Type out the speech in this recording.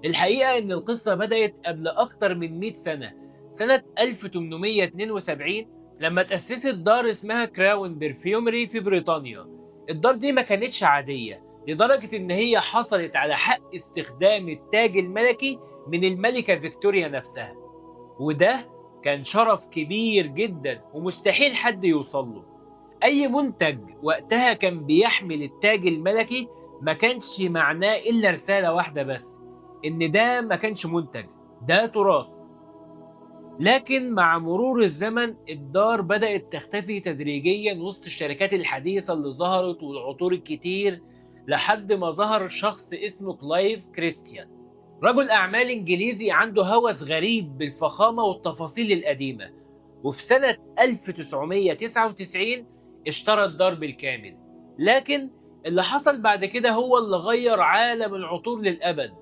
الحقيقة إن القصة بدأت قبل أكتر من 100 سنة، سنة 1872 لما تأسست دار اسمها كراون بيرفيومري في بريطانيا. الدار دي ما كانتش عادية لدرجة إن هي حصلت على حق استخدام التاج الملكي من الملكة فيكتوريا نفسها، وده كان شرف كبير جدا ومستحيل حد يوصل له. أي منتج وقتها كان بيحمل التاج الملكي ما كانش معناه إلا رسالة واحدة بس، إن ده ما كانش منتج، ده تراث. لكن مع مرور الزمن الدار بدأت تختفي تدريجيا وسط الشركات الحديثة اللي ظهرت والعطور الكتير، لحد ما ظهر شخص اسمه كلايف كريستيان، رجل أعمال إنجليزي عنده هوس غريب بالفخامة والتفاصيل القديمة. وفي سنة 1999 اشترى الدار بالكامل. لكن اللي حصل بعد كده هو اللي غير عالم العطور للأبد.